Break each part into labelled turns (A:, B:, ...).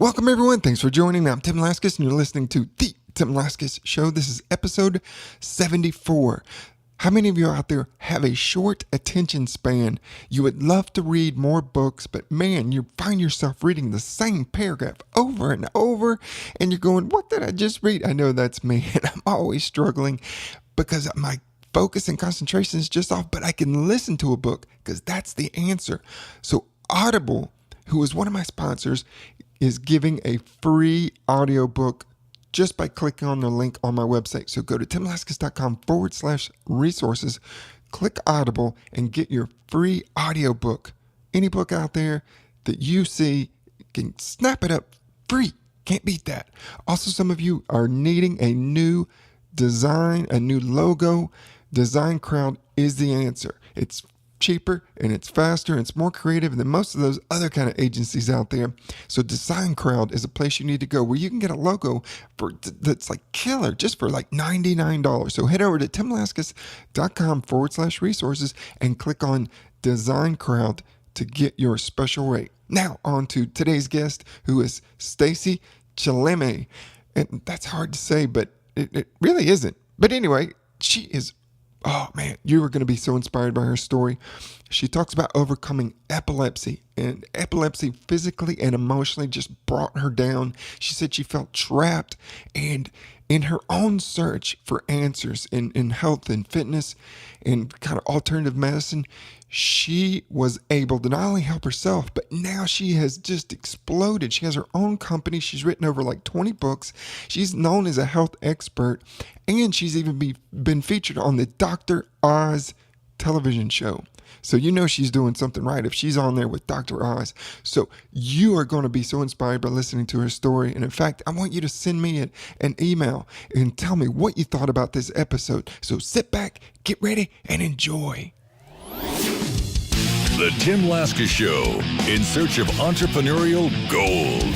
A: Welcome, everyone. Thanks for joining me. I'm Tim Laskus, and you're listening to The Tim Laskus Show. This is episode 74. How many of you out there have a short attention span? You would love to read more books, but man, you find yourself reading the same paragraph over and over, and you're going, what did I just read? I know that's me, and I'm always struggling because my focus and concentration is just off, but I can listen to a book because that's the answer. So Audible, who is one of my sponsors, is giving a free audiobook just by clicking on the link on my website. So go to timlaskus.com/resources, click Audible, and get your free audiobook. Any book out there that you see, can snap it up free. Can't beat that. Also, some of you are needing a new design, a new logo. Design Crowd is the answer. It's cheaper and it's faster and it's more creative than most of those other kind of agencies out there. So Design Crowd is a place you need to go where you can get a logo that's like killer just for like $99. So head over to timlaskus.com/resources and click on Design Crowd to get your special rate. Now on to today's guest, who is Stacey Chillemi. And that's hard to say, but it really isn't. But anyway, she is, oh man, you are going to be so inspired by her story. She talks about overcoming epilepsy, and epilepsy physically and emotionally just brought her down. She said she felt trapped, and in her own search for answers in health and fitness and kind of alternative medicine, she was able to not only help herself, but now she has just exploded. She has her own company. She's written over like 20 books. She's known as a health expert, and she's even been featured on the Dr. Oz television show. So you know she's doing something right if she's on there with Dr. Oz. So you are going to be so inspired by listening to her story. And in fact, I want you to send me an email and tell me what you thought about this episode. So sit back, get ready, and enjoy.
B: The Tim Laskus Show, in search of entrepreneurial gold.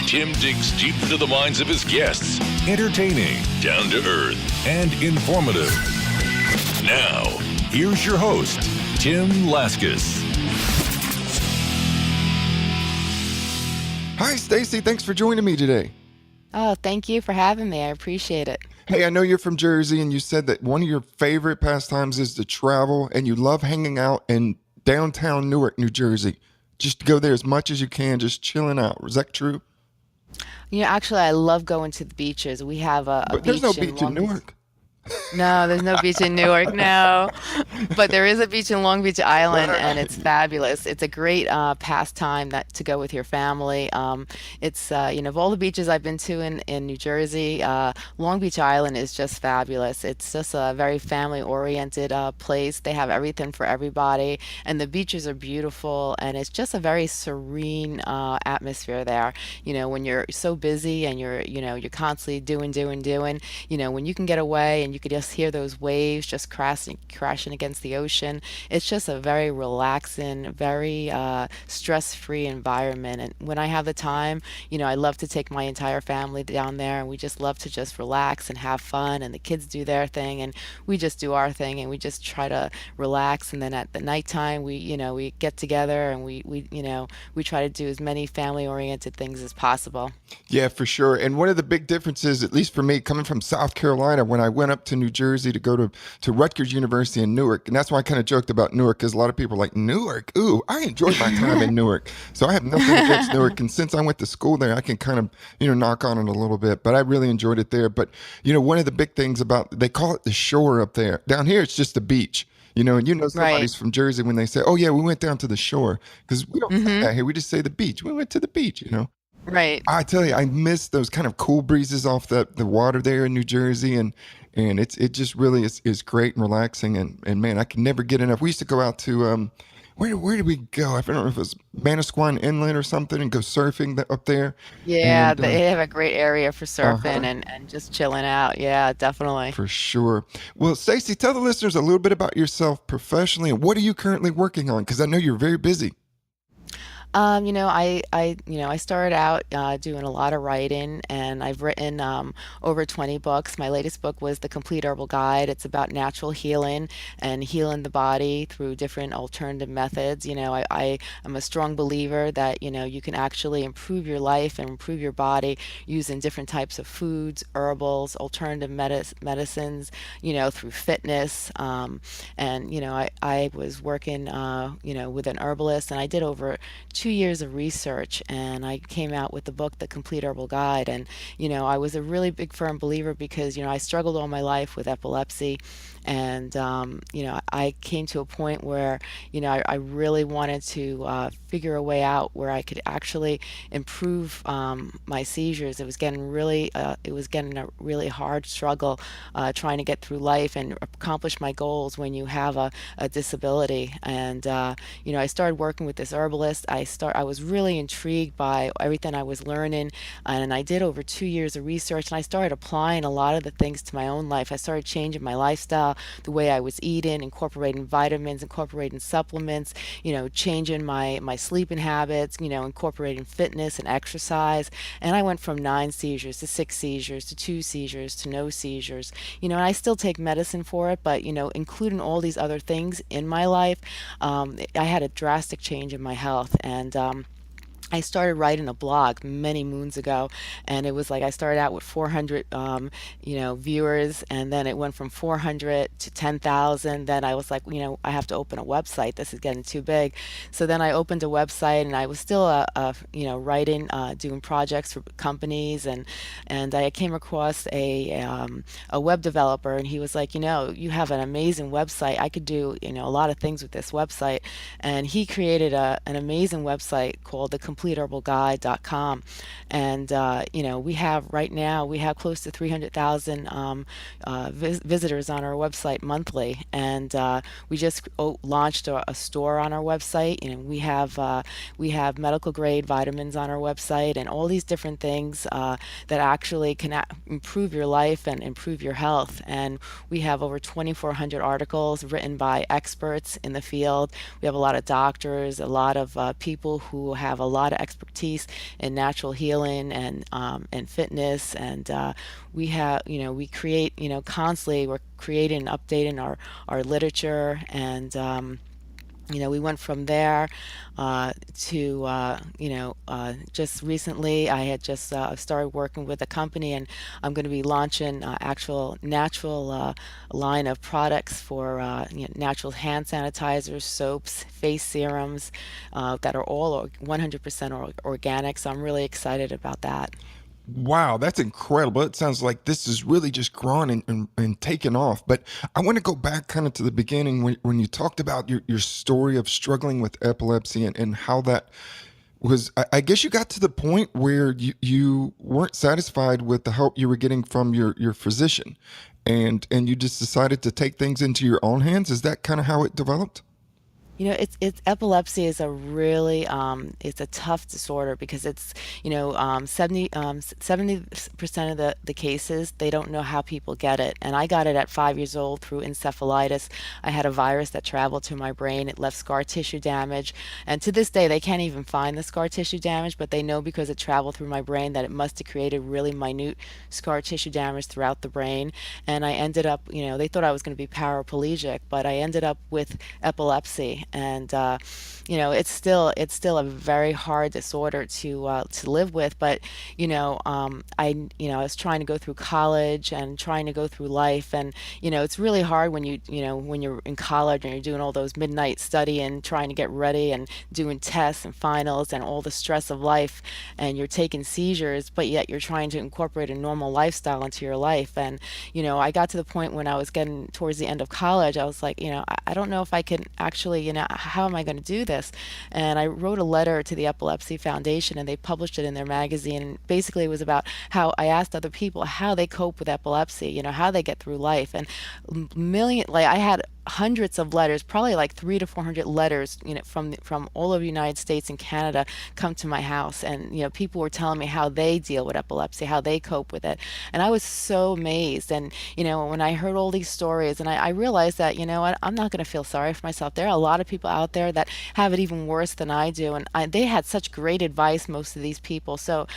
B: Tim digs deep into the minds of his guests, entertaining, down to earth, and informative. Now, here's your host, Tim Laskus.
A: Hi, Stacey. Thanks for joining me today.
C: Oh, thank you for having me. I appreciate it.
A: Hey, I know you're from Jersey, and you said that one of your favorite pastimes is to travel, and you love hanging out in downtown Newark, New Jersey. Just go there as much as you can, just chilling out. Is that true?
C: Actually, I love going to the beaches. We have a
A: But
C: beach
A: there's no
C: in
A: beach in
C: Long Beach.
A: Newark.
C: No, there's no beach in Newark, no. But there is a beach in Long Beach Island, and it's fabulous. It's a great pastime to go with your family. It's, of all the beaches I've been to in New Jersey, Long Beach Island is just fabulous. It's just a very family-oriented place. They have everything for everybody, and the beaches are beautiful, and it's just a very serene atmosphere there. When you're so busy and you're constantly doing, when you can get away and you could just hear those waves just crashing against the ocean. It's just a very relaxing, very stress-free environment. And when I have the time, I love to take my entire family down there, and we just love to just relax and have fun. And the kids do their thing, and we just do our thing, and we just try to relax. And then at the nighttime, we get together and we try to do as many family-oriented things as possible.
A: Yeah, for sure. And one of the big differences, at least for me, coming from South Carolina, when I went up to New Jersey to go to Rutgers University in Newark, and that's why I kind of joked about Newark, because a lot of people are like, Newark? Ooh, I enjoyed my time in Newark. So I have nothing against Newark. And since I went to school there, I can kind of, knock on it a little bit. But I really enjoyed it there. But, one of the big things they call it the shore up there. Down here, it's just the beach. And somebody's
C: Right.
A: from Jersey when they say, oh, yeah, we went down to the shore. Because we don't say that here. We just say the beach. We went to the beach,
C: Right.
A: I tell you, I miss those kind of cool breezes off the water there in New Jersey, and it just really is great and relaxing, and man, I can never get enough. We used to go out to where did we go? I don't know if it was Manasquan Inlet or something, and go surfing up there.
C: Yeah,
A: And
C: they have a great area for
A: uh-huh,
C: surfing and just chilling out. Yeah, definitely.
A: for sure. Well, Stacey, tell the listeners a little bit about yourself professionally, and what are you currently working on? Because I know you're very busy.
C: I started out doing a lot of writing, and I've written over 20 books. My latest book was The Complete Herbal Guide. It's about natural healing and healing the body through different alternative methods. I am a strong believer that, you can actually improve your life and improve your body using different types of foods, herbals, alternative medicines, through fitness. And I was working, with an herbalist, and I did over 2 years of research, and I came out with the book, The Complete Herbal Guide. And, I was a really big firm believer because, I struggled all my life with epilepsy. And, I came to a point where, I really wanted to figure a way out where I could actually improve my seizures. It was getting a really hard struggle trying to get through life and accomplish my goals when you have a disability. And, I started working with this herbalist. I was really intrigued by everything I was learning, and I did over 2 years of research, and I started applying a lot of the things to my own life. I started changing my lifestyle, the way I was eating, incorporating vitamins, incorporating supplements, changing my sleeping habits, incorporating fitness and exercise. And I went from 9 seizures to 6 seizures to 2 seizures to no seizures. And I still take medicine for it, but including all these other things in my life, I had a drastic change in my health. And I started writing a blog many moons ago, and it was like I started out with 400, viewers, and then it went from 400 to 10,000. Then I was like, I have to open a website. This is getting too big. So then I opened a website, and I was still, writing, doing projects for companies, and I came across a web developer, and he was like, you have an amazing website. I could do, a lot of things with this website, and he created an amazing website called the CompleteHerbalGuide.com. And, we have close to 300,000 visitors on our website monthly. And we just launched a store on our website. We have medical grade vitamins on our website, and all these different things that actually can improve your life and improve your health. And we have over 2,400 articles written by experts in the field. We have a lot of doctors, a lot of people who have a lot of expertise in natural healing and fitness. And we create, constantly we're creating and updating our literature. And we went from there just recently I had just started working with a company, and I'm going to be launching actual natural line of products for natural hand sanitizers, soaps, face serums that are all 100% organic. So I'm really excited about that.
A: Wow, that's incredible. It sounds like this is really just growing and taken off. But I want to go back kind of to the beginning when you talked about your story of struggling with epilepsy and how that was. I guess you got to the point where you weren't satisfied with the help you were getting from your physician, and you just decided to take things into your own hands. Is that kind of how it developed?
C: It's epilepsy is a really it's a tough disorder because it's 70% of the cases they don't know how people get it, and I got it at 5 years old through encephalitis. I had a virus that traveled to my brain. It left scar tissue damage, and to this day they can't even find the scar tissue damage, but they know because it traveled through my brain that it must have created really minute scar tissue damage throughout the brain. And I ended up, they thought I was going to be paraplegic, but I ended up with epilepsy. And it's still a very hard disorder to live with. But I was trying to go through college and trying to go through life, and it's really hard when when you're in college and you're doing all those midnight studying, trying to get ready and doing tests and finals and all the stress of life, and you're taking seizures, but yet you're trying to incorporate a normal lifestyle into your life. And I got to the point when I was getting towards the end of college, I was like, I don't know if I can actually, how am I going to do this? And I wrote a letter to the Epilepsy Foundation, and they published it in their magazine. And basically, it was about how I asked other people how they cope with epilepsy, how they get through life. And like I had hundreds of letters, probably like 300 to 400 letters, from all over the United States and Canada, come to my house, and people were telling me how they deal with epilepsy, how they cope with it, and I was so amazed. And when I heard all these stories, and I realized that what, I'm not going to feel sorry for myself. There are a lot of people out there that have it even worse than I do, and they had such great advice, most of these people. So,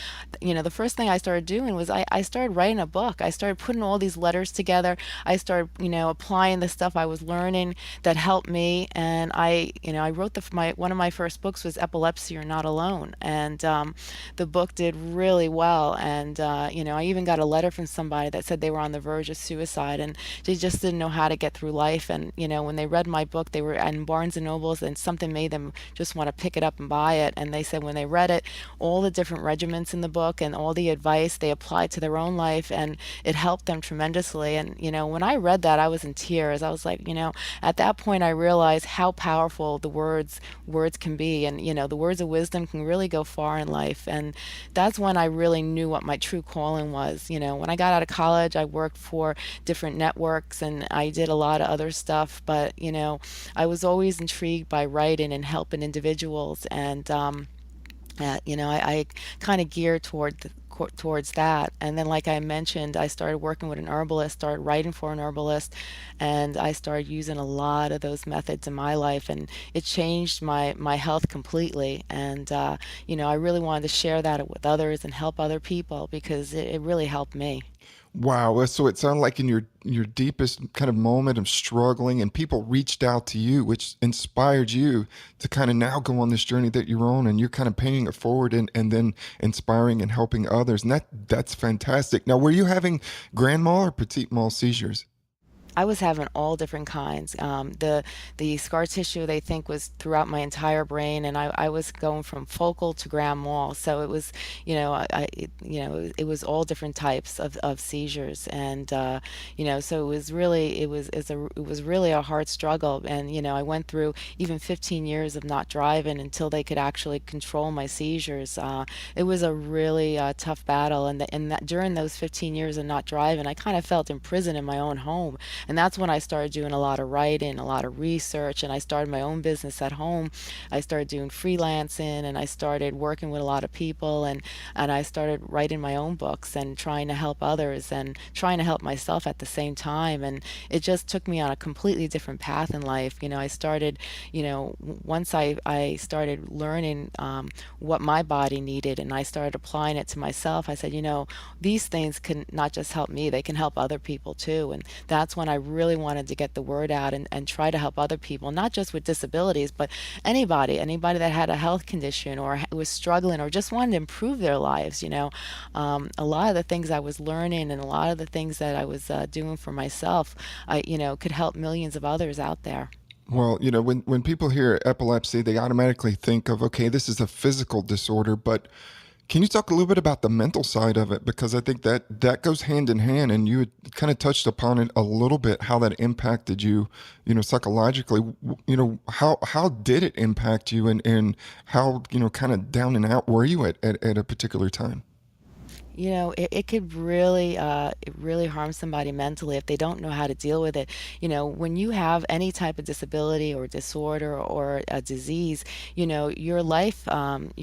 C: the first thing I started doing was I started writing a book. I started putting all these letters together. I started, applying the stuff I was learning that helped me. And I wrote one of my first books was Epilepsy, You're Not Alone. And the book did really well. And, I even got a letter from somebody that said they were on the verge of suicide and they just didn't know how to get through life. And, when they read my book, they were in Barnes and Nobles, and something made them just want to pick it up and buy it. And they said when they read it, all the different regiments in the book and all the advice they applied to their own life, and it helped them tremendously. And when I read that, I was in tears. I was like, at that point I realized how powerful the words can be, and the words of wisdom can really go far in life. And that's when I really knew what my true calling was. When I got out of college, I worked for different networks and I did a lot of other stuff, but I was always intrigued by writing and helping individuals. And I kind of geared towards that. And then, like I mentioned, I started working with an herbalist, started writing for an herbalist, and I started using a lot of those methods in my life, and it changed my health completely. And I really wanted to share that with others and help other people because it really helped me.
A: Wow. So it sounded like in your deepest kind of moment of struggling, and people reached out to you, which inspired you to kind of now go on this journey that you're on, and you're kind of paying it forward and then inspiring and helping others. And that's fantastic. Now, were you having grand mal or petit mal seizures?
C: I was having all different kinds. The scar tissue they think was throughout my entire brain, and I was going from focal to grand mal. So it was, it was all different types of seizures, and so it was really a hard struggle. And I went through even 15 years of not driving until they could actually control my seizures. It was a really tough battle, and that during those 15 years of not driving, I kind of felt imprisoned in my own home. And that's when I started doing a lot of writing, a lot of research, and I started my own business at home. I started doing freelancing, and I started working with a lot of people, and I started writing my own books and trying to help others and trying to help myself at the same time. And it just took me on a completely different path in life. I started, once I started learning what my body needed, and I started applying it to myself, I said, these things can not just help me, they can help other people too. And that's when I really wanted to get the word out and try to help other people, not just with disabilities, but anybody that had a health condition or was struggling or just wanted to improve their lives. A lot of the things I was learning and a lot of the things that I was doing for myself, could help millions of others out there.
A: Well, when people hear epilepsy, they automatically think of, okay, this is a physical disorder, but can you talk a little bit about the mental side of it? Because I think that goes hand in hand, and you had kind of touched upon it a little bit, how that impacted you, psychologically. How did it impact you, and how, kind of down and out were you at a particular time?
C: It could really harm somebody mentally if they don't know how to deal with it. When you have any type of disability or disorder or a disease, your life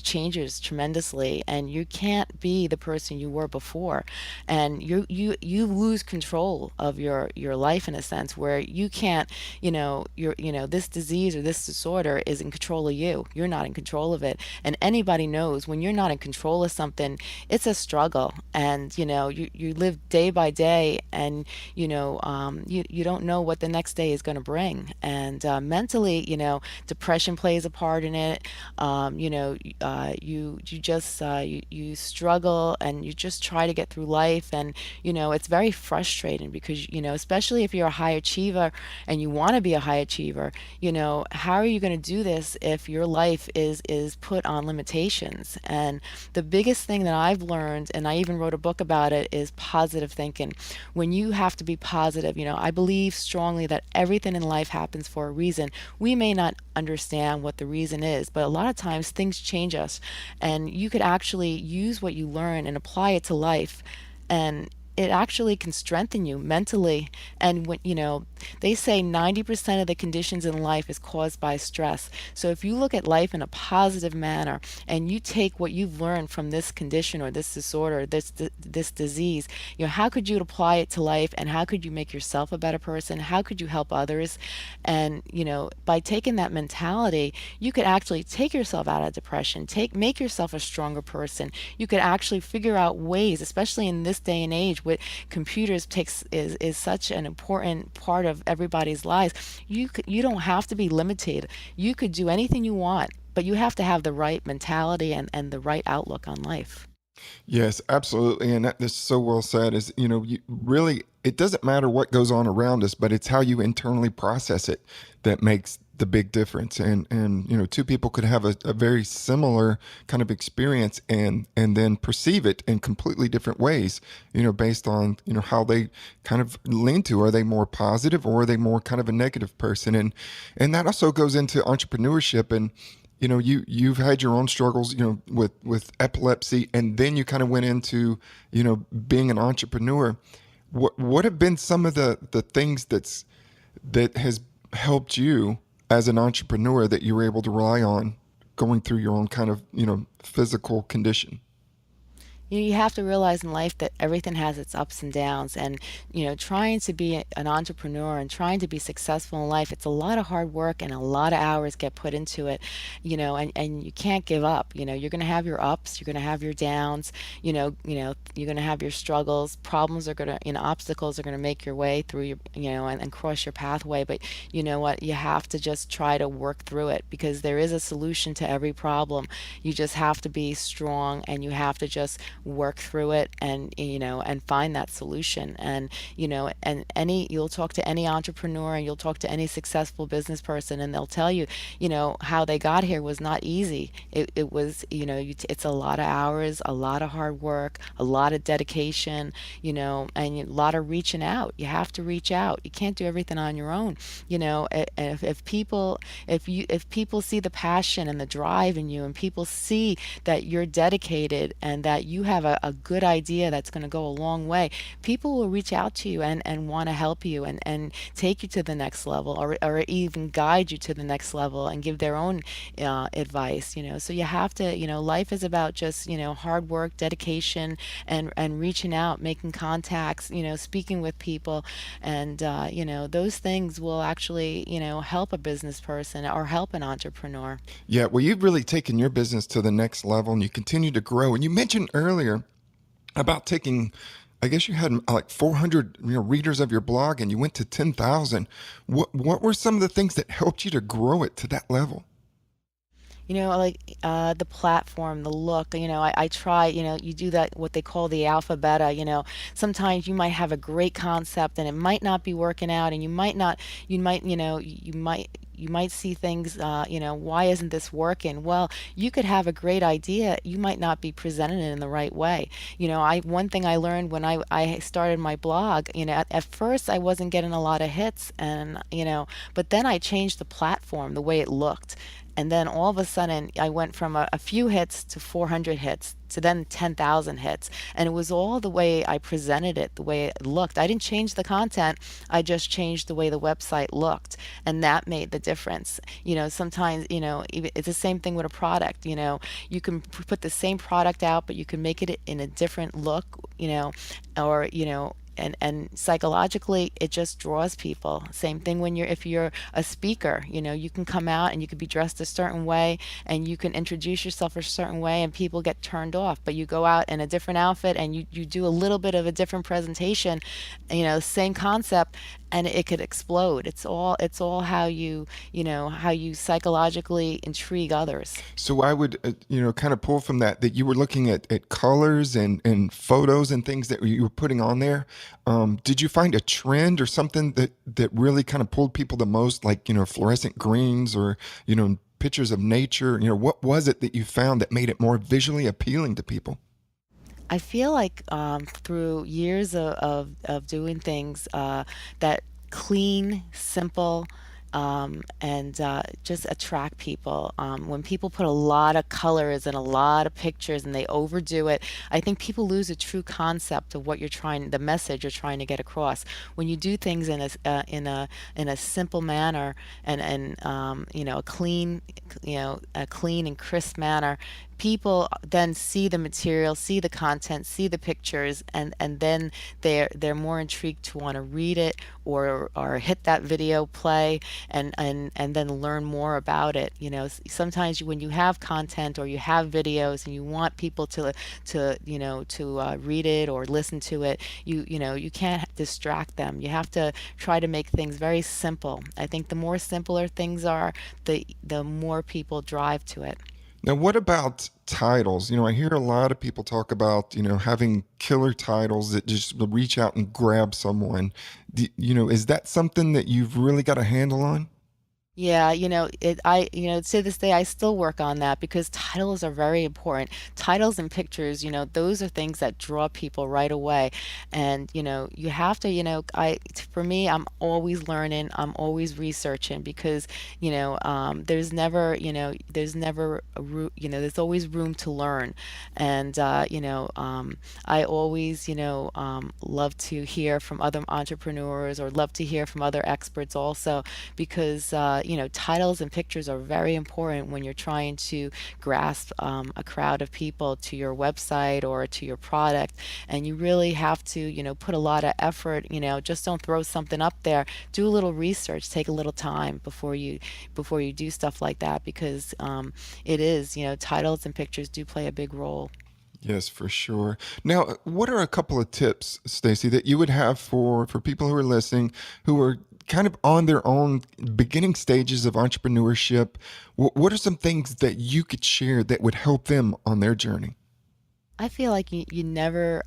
C: changes tremendously, and you can't be the person you were before, and you lose control of your life in a sense where you can't, this disease or this disorder is in control of you. You're not in control of it, and anybody knows when you're not in control of something, it's a struggle. And you live day by day, and you don't know what the next day is going to bring. And mentally, depression plays a part in it. You struggle, and you just try to get through life. And it's very frustrating because especially if you're a high achiever and you want to be a high achiever, how are you going to do this if your life is put on limitations? And the biggest thing that I've learned, and I even wrote a book about it, is positive thinking. When you have to be positive, I believe strongly that everything in life happens for a reason. We may not understand what the reason is, but a lot of times things change us, and you could actually use what you learn and apply it to life. And it actually can strengthen you mentally. And when, they say 90% of the conditions in life is caused by stress. So if you look at life in a positive manner and you take what you've learned from this condition or this disorder, this disease, how could you apply it to life, and how could you make yourself a better person? How could you help others? And, by taking that mentality, you could actually take yourself out of depression, make yourself a stronger person. You could actually figure out ways, especially in this day and age with computers is such an important part of everybody's lives. You don't have to be limited. You could do anything you want, but you have to have the right mentality and the right outlook on life.
A: Yes, absolutely. And that is so well said. Is, you really, it doesn't matter what goes on around us, but it's how you internally process it that makes the big difference. And two people could have a very similar kind of experience and then perceive it in completely different ways, based on, how they kind of lean to. Are they more positive, or are they more kind of a negative person? And that also goes into entrepreneurship. And you've had your own struggles, with epilepsy, and then you kind of went into, being an entrepreneur. What have been some of the things that has helped you as an entrepreneur that you were able to rely on going through your own kind of, physical condition?
C: You have to realize in life that everything has its ups and downs, and trying to be an entrepreneur and trying to be successful in life, it's a lot of hard work and a lot of hours get put into it. And you can't give up. You're going to have your ups, you're going to have your downs. You're going to have your struggles. Problems are going to, obstacles are going to make your way through your, and cross your pathway. But you know what, you have to just try to work through it, because there is a solution to every problem. You just have to be strong, and you have to just work through it, and find that solution. And and you'll talk to any entrepreneur, and you'll talk to any successful business person, and they'll tell you, how they got here was not easy. It was, it's a lot of hours, a lot of hard work, a lot of dedication, and a lot of reaching out. You have to reach out. You can't do everything on your own. If people see the passion and the drive in you, and people see that you're dedicated and that you have a good idea that's going to go a long way, people will reach out to you and want to help you, and take you to the next level, or even guide you to the next level and give their own advice. So you have to, life is about just, hard work, dedication, and reaching out, making contacts, speaking with people. And those things will actually, help a business person or help an entrepreneur.
A: Yeah, well, you've really taken your business to the next level, and you continue to grow. And you mentioned earlier about taking, I guess you had like 400, readers of your blog, and you went to 10,000. What were some of the things that helped you to grow it to that level?
C: Like the platform, the look. I try. You do that, what they call the alpha beta. Sometimes you might have a great concept and it might not be working out, and you might not. You might see things. Why isn't this working? Well, you could have a great idea. You might not be presenting it in the right way. One thing I learned when I started my blog. At first I wasn't getting a lot of hits, and but then I changed the platform, the way it looked. And then all of a sudden, I went from a few hits to 400 hits to then 10,000 hits. And it was all the way I presented it, the way it looked. I didn't change the content, I just changed the way the website looked. And that made the difference. Sometimes, it's the same thing with a product. You can put the same product out, but you can make it in a different look, or, and psychologically it just draws people. Same thing when if you're a speaker, you can come out and you could be dressed a certain way, and you can introduce yourself a certain way, and people get turned off. But you go out in a different outfit, and you do a little bit of a different presentation, same concept, and it could explode. It's all how you psychologically intrigue others.
A: So I would, kind of pull from that you were looking at colors and photos and things that you were putting on there. Did you find a trend or something that really kind of pulled people the most, like, fluorescent greens, or, pictures of nature? What was it that you found that made it more visually appealing to people?
C: I feel like through years of doing things, that clean, simple, and just attract people. When people put a lot of colors and a lot of pictures and they overdo it, I think people lose a true concept of what you're trying, the message you're trying to get across. When you do things in a simple manner and a clean and crisp manner, people then see the material, see the content, see the pictures, and then they're more intrigued to want to read it or hit that video play and then learn more about it. Sometimes when you have content or you have videos and you want people to read it or listen to it, you can't distract them. You have to try to make things very simple. I think the more simpler things are, the more people drive to it.
A: Now, what about titles? I hear a lot of people talk about, having killer titles that just reach out and grab someone. Is that something that you've really got a handle on?
C: Yeah, to this day, I still work on that because titles are very important. Titles and pictures, those are things that draw people right away. And, you have to, for me, I'm always learning, I'm always researching because, there's never there's always room to learn. And, I always, love to hear from other entrepreneurs or love to hear from other experts also because, titles and pictures are very important when you're trying to grasp a crowd of people to your website or to your product. And you really have to, put a lot of effort. Just don't throw something up there. Do a little research. Take a little time before you do stuff like that because it is, titles and pictures do play a big role.
A: Yes, for sure. Now, what are a couple of tips, Stacey, that you would have for people who are listening, who are kind of on their own beginning stages of entrepreneurship? What are some things that you could share that would help them on their journey?
C: I feel like you never,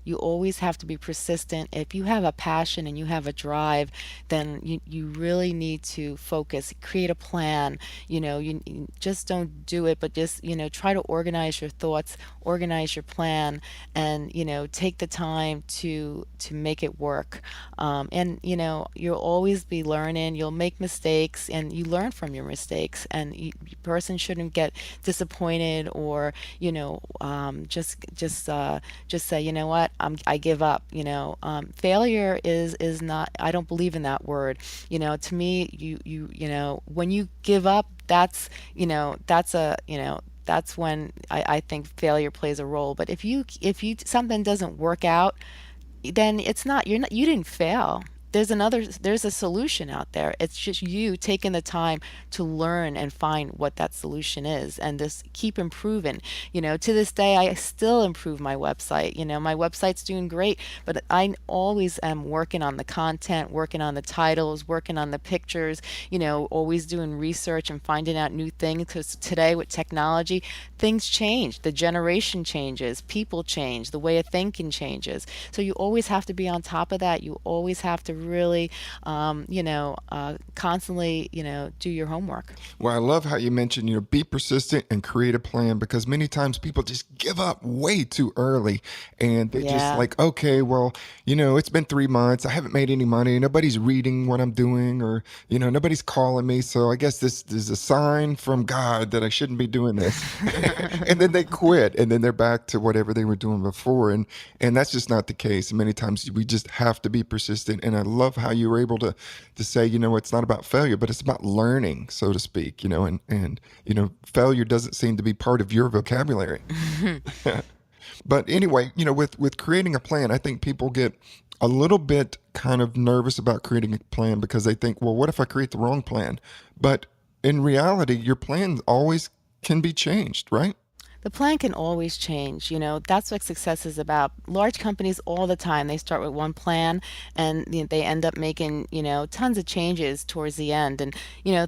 C: you always have to be persistent. If you have a passion and you have a drive, then you really need to focus, create a plan. You just don't do it, but just, try to organize your thoughts, organize your plan, and, take the time to make it work. And, you'll always be learning, you'll make mistakes, and you learn from your mistakes. And person shouldn't get disappointed or, just say, what, I give up. Failure is not. I don't believe in that word. To me, when you give up, that's when I think failure plays a role. But if you something doesn't work out, then you didn't fail. There's a solution out there. It's just you taking the time to learn and find what that solution is and just keep improving. To this day I still improve my website. My website's doing great, but I always am working on the content, working on the titles, working on the pictures, always doing research and finding out new things because today with technology, things change. The generation changes, people change, the way of thinking changes. So you always have to be on top of that. You always have to really, constantly, do your homework.
A: Well, I love how you mentioned, be persistent and create a plan because many times people just give up way too early and they just
C: Yeah.
A: like, okay, well, it's been 3 months. I haven't made any money. Nobody's reading what I'm doing or, nobody's calling me. So I guess this is a sign from God that I shouldn't be doing this. And then they quit and then they're back to whatever they were doing before. And that's just not the case. Many times we just have to be persistent. And I love how you were able to say, it's not about failure, but it's about learning, so to speak, and failure doesn't seem to be part of your vocabulary. But anyway, with creating a plan, I think people get a little bit kind of nervous about creating a plan because they think, well, what if I create the wrong plan? But in reality, your plan always can be changed, right?
C: The plan can always change. That's what success is about. Large companies all the time, they start with one plan and they end up making, tons of changes towards the end. And,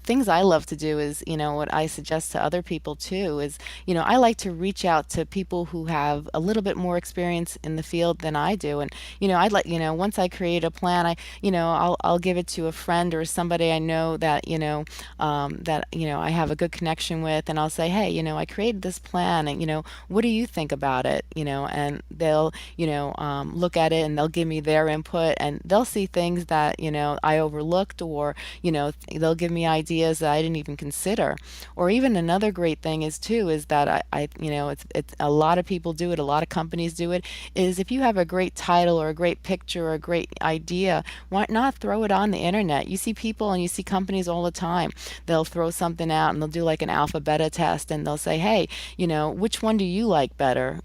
C: things I love to do is, what I suggest to other people too is, I like to reach out to people who have a little bit more experience in the field than I do. And, I'd like, once I create a plan, I'll give it to a friend or somebody I know that, I have a good connection with. And I'll say, hey, I created this plan can, and what do you think about it? And they'll look at it, and they'll give me their input, and they'll see things that I overlooked, or they'll give me ideas that I didn't even consider. Or even another great thing is too is that it's a lot of people do it, a lot of companies do it, is if you have a great title or a great picture or a great idea, why not throw it on the internet? You see people and you see companies all the time. They'll throw something out and they'll do like an alpha beta test, and they'll say, hey, which one do you like better?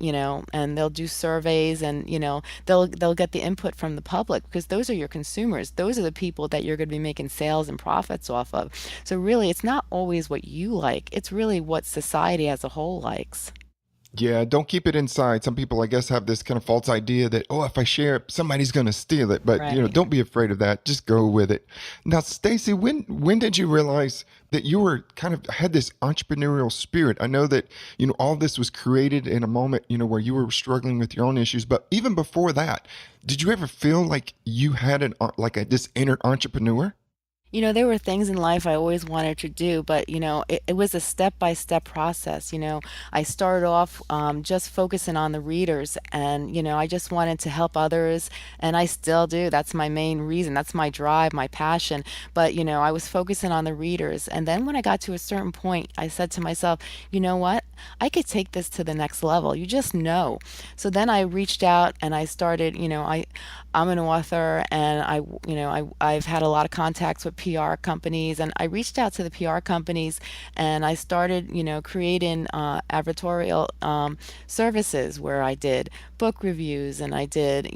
C: And they'll do surveys, and they'll get the input from the public, because those are your consumers. Those are the people that you're going to be making sales and profits off of. So really, it's not always what you like. It's really what society as a whole likes.
A: Yeah, don't keep it inside. Some people, I guess, have this kind of false idea that, oh, if I share it, somebody's going to steal it. But,
C: Right.
A: don't be afraid of that. Just go with it. Now, Stacey, when did you realize that you were kind of had this entrepreneurial spirit? I know that, all this was created in a moment, where you were struggling with your own issues. But even before that, did you ever feel like you had this inner entrepreneur?
C: There were things in life I always wanted to do, but it was a step-by-step process. I started off just focusing on the readers, and I just wanted to help others, and I still do. That's my main reason. That's my drive, my passion. But I was focusing on the readers, and then when I got to a certain point, I said to myself, you know what? I could take this to the next level. You just know. So then I reached out and I started. I'm an author, and I've had a lot of contacts with PR companies, and I reached out to the PR companies, and I started, creating advertorial services where I did book reviews, and I did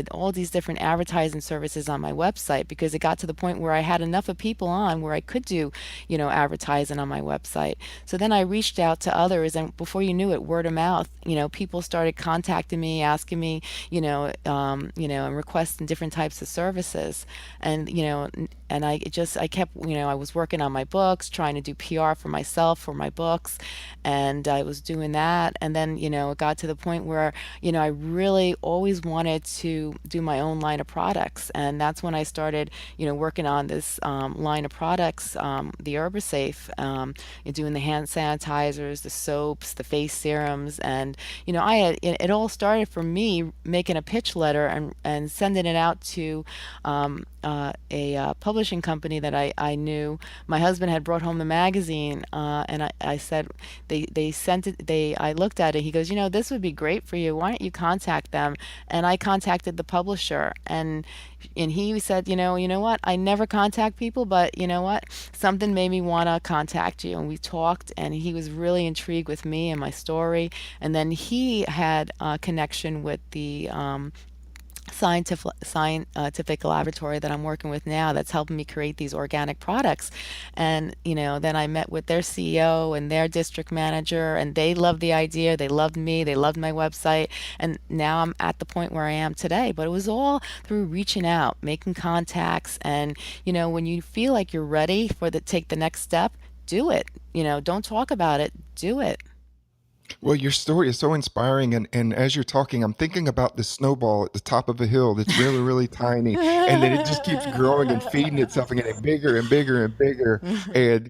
C: all these different advertising services on my website, because it got to the point where I had enough of people on where I could do, advertising on my website. So then I reached out to others, and before you knew it, word of mouth, people started contacting me, asking me, and requesting different types of services. And, and I kept, I was working on my books, trying to do PR for myself, for my books. And I was doing that. And then, it got to the point where, I really always wanted to do my own line of products. And that's when I started, working on this line of products, the Herbasafe, doing the hand sanitizers, the soaps, the face serums. And, it all started from me making a pitch letter and sending it out to a publishing company that I knew. My husband had brought home the magazine, and I said, they sent it, I looked at it, he goes, this would be great for you. Why don't you contact them? And I contacted the publisher, and he said, you know what? I never contact people, but you know what? Something made me want to contact you. And we talked, and he was really intrigued with me and my story. And then he had a connection with the scientific laboratory that I'm working with now, that's helping me create these organic products. And then I met with their CEO and their district manager, and they loved the idea, they loved me, they loved my website, and now I'm at the point where I am today. But it was all through reaching out, making contacts, and when you feel like you're ready for take the next step, do it. Don't talk about it, do it.
A: Well, your story is so inspiring. And as you're talking, I'm thinking about the snowball at the top of a hill that's really, really tiny. And then it just keeps growing and feeding itself and getting bigger and bigger and bigger. And,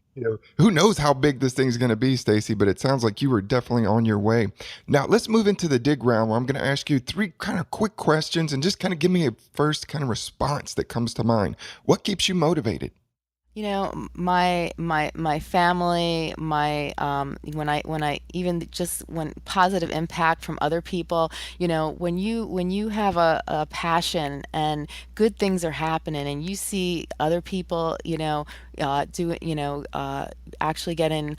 A: who knows how big this thing's going to be, Stacey, but it sounds like you were definitely on your way. Now, let's move into the dig round, where I'm going to ask you three kind of quick questions and just kind of give me a first kind of response that comes to mind. What keeps you motivated?
C: My family, when I even just when positive impact from other people, when you have a passion and good things are happening, and you see other people, actually getting,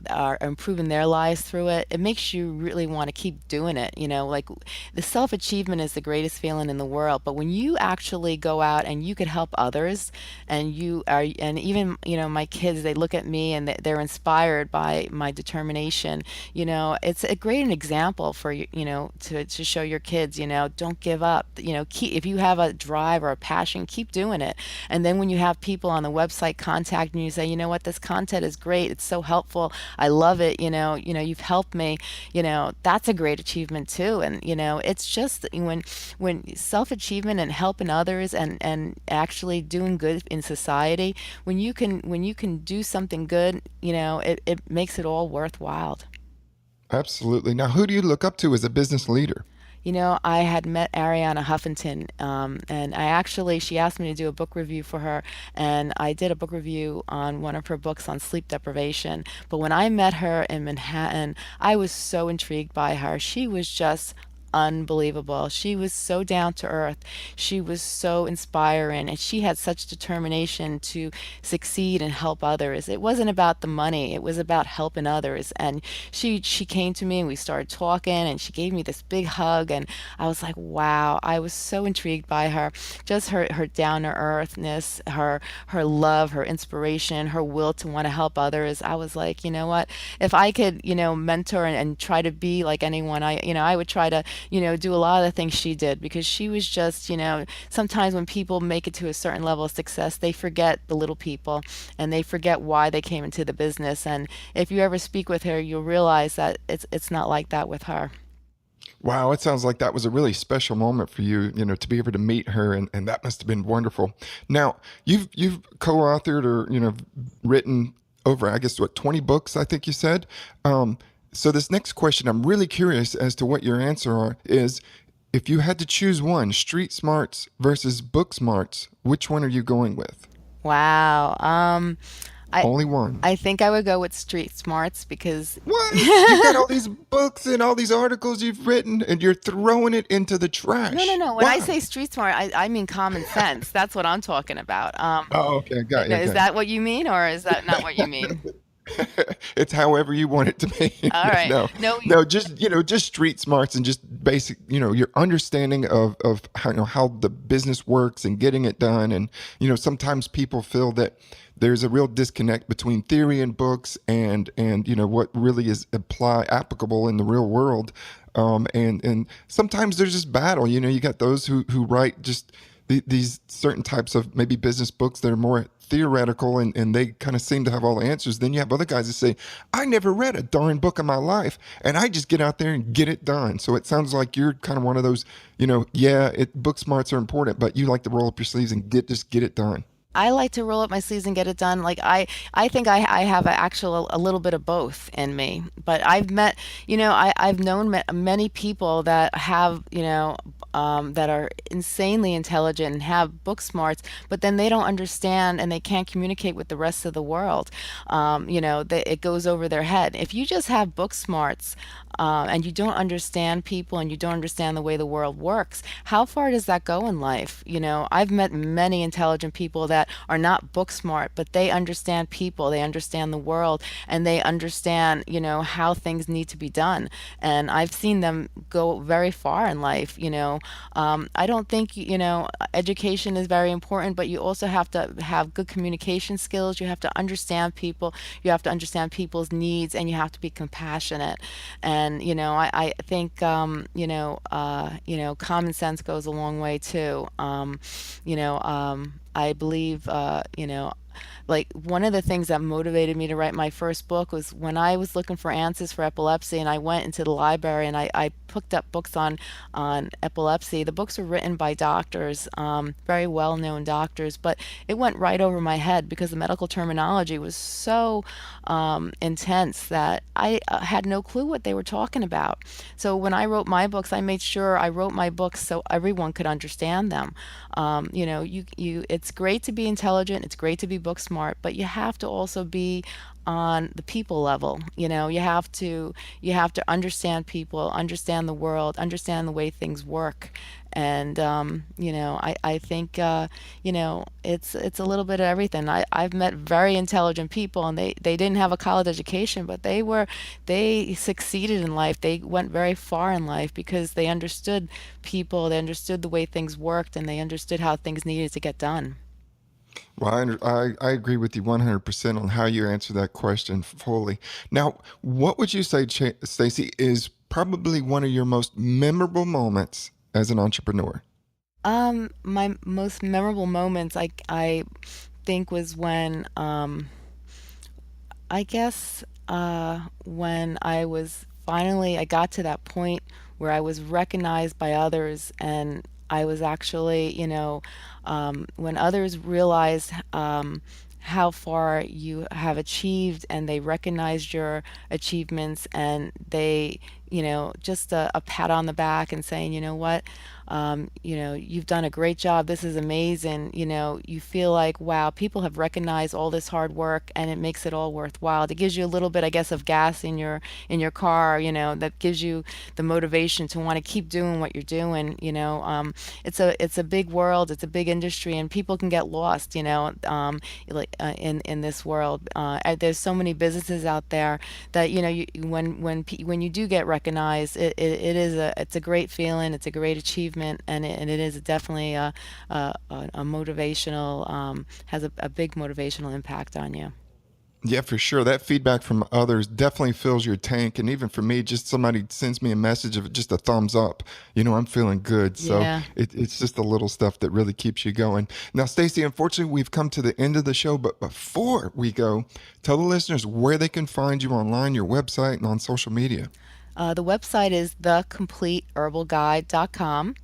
C: are improving their lives through it, it makes you really want to keep doing it. Like, the self-achievement is the greatest feeling in the world, but when you actually go out and you could help others, and you are, and even, my kids, they look at me and they're inspired by my determination. It's a great example for you, to show your kids, don't give up. If you have a drive or a passion, keep doing it. And then when you have people on the website contact you, say, you know what, this content is great. It's so helpful. I love it. You've helped me. That's a great achievement too. And it's just when self-achievement and helping others and actually doing good in society, when you can do something good, it makes it all worthwhile.
A: Absolutely. Now, who do you look up to as a business leader?
C: I had met Arianna Huffington, and she asked me to do a book review for her, and I did a book review on one of her books on sleep deprivation. But when I met her in Manhattan, I was so intrigued by her. She was just unbelievable. She was so down to earth. She was so inspiring, and she had such determination to succeed and help others. It wasn't about the money, it was about helping others. And she came to me and we started talking, and she gave me this big hug, and I was like, wow, I was so intrigued by her. Just her down to earthness, her love, her inspiration, her will to want to help others. I was like, you know what? If I could, mentor and try to be like anyone, I would try to do a lot of the things she did, because she was just, sometimes when people make it to a certain level of success, they forget the little people and they forget why they came into the business. And if you ever speak with her, you'll realize that it's not like that with her.
A: Wow, it sounds like that was a really special moment for you, to be able to meet her, and that must have been wonderful. Now, you've co-authored or, written over, I guess, 20 books, I think you said. So this next question, I'm really curious as to what your answer is. If you had to choose one, Street Smarts versus Book Smarts, which one are you going with?
C: Wow. I
A: Only one.
C: I think I would go with Street Smarts because
A: What? You've got all these books and all these articles you've written, and you're throwing it into the
C: no, no,
A: trash.
C: no. When I
A: Why?
C: say street smart, I mean common sense. That's what I'm talking about.
A: Oh, okay, got you,
C: Is
A: got
C: that what you mean, or is that not what you mean?
A: you. It's however you want it to be.
C: All right.
A: No,
C: No,
A: no, just street smarts and just basic, your understanding of how the business works and getting it done. And sometimes people feel that there's a real disconnect between theory and books and what really is applicable in the real world. And sometimes there's just battle. You got those who write just these certain types of maybe business books that are more theoretical and they kind of seem to have all the answers. Then you have other guys that say, I never read a darn book in my life and I just get out there and get it done. So it sounds like you're kind of one of those, book smarts are important, but you like to roll up your sleeves and just get it done.
C: I like to roll up my sleeves and get it done. Like I think I have a little bit of both in me. But I've known many people that have, that are insanely intelligent and have book smarts, but then they don't understand and they can't communicate with the rest of the world. It goes over their head. If you just have book smarts, and you don't understand people and you don't understand the way the world works, how far does that go in life? I've met many intelligent people that are not book smart, but they understand people, they understand the world, and they understand, how things need to be done. And I've seen them go very far in life. I don't think, education is very important, but you also have to have good communication skills. You have to understand people, you have to understand people's needs, and you have to be compassionate. And I think common sense goes a long way too. I believe like one of the things that motivated me to write my first book was when I was looking for answers for epilepsy, and I went into the library and I picked up books on epilepsy. The books were written by doctors, very well known doctors, but it went right over my head because the medical terminology was so intense that I had no clue what they were talking about. So when I wrote my books, I made sure I wrote my books so everyone could understand them. It's great to be intelligent, it's great to be book smart, but you have to also be on the people level. You have to understand people, understand the world, understand the way things work. And I think it's a little bit of everything. I've met very intelligent people, and they didn't have a college education, but they succeeded in life. They went very far in life because they understood people, they understood the way things worked, and they understood how things needed to get done.
A: Well, I agree with you 100% on how you answer that question fully. Now, what would you say, Stacey, is probably one of your most memorable moments as an entrepreneur?
C: My most memorable moments, I think, was when I guess when I got to that point where I was recognized by others, and I was actually, when others realized how far you have achieved and they recognized your achievements, and they, just a pat on the back and saying, you know what, you've done a great job. This is amazing. You feel like, wow, people have recognized all this hard work, and it makes it all worthwhile. It gives you a little bit, I guess, of gas in your car. That gives you the motivation to want to keep doing what you're doing. It's a big world. It's a big industry, and people can get lost. In this world, there's so many businesses out there that when you do get recognized, it's a great feeling. It's a great achievement, and it is definitely a motivational, has a big motivational impact on you.
A: Yeah, for sure. That feedback from others definitely fills your tank. And even for me, just somebody sends me a message of just a thumbs up, I'm feeling good. So
C: Yeah.
A: it's just the little stuff that really keeps you going. Now, Stacey, unfortunately, we've come to the end of the show. But before we go, tell the listeners where they can find you online, your website, and on social media.
C: The website is thecompleteherbalguide.com.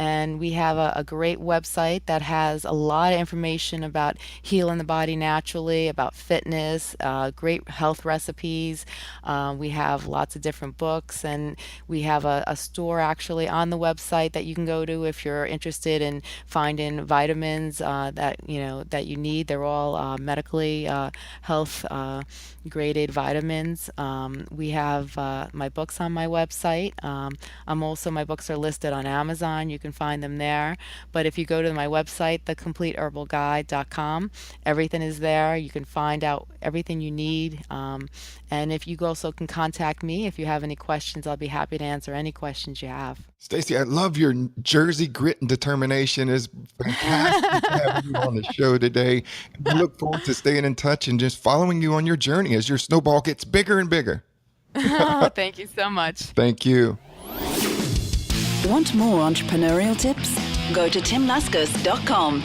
C: And we have a great website that has a lot of information about healing the body naturally, about fitness, great health recipes. We have lots of different books, and we have a store actually on the website that you can go to if you're interested in finding vitamins that you need. They're all medically health graded vitamins. We have my books on my website. My books are listed on Amazon. You can find them there. But if you go to my website, thecompleteherbalguide.com, everything is there. You can find out everything you need. And if you also can contact me if you have any questions, I'll be happy to answer any questions you have.
A: Stacey, I love your Jersey grit and determination. It's fantastic to have you on the show today. We look forward to staying in touch and just following you on your journey as your snowball gets bigger and bigger.
C: Thank you so much.
A: Thank you.
D: Want more entrepreneurial tips? Go to timlaskus.com.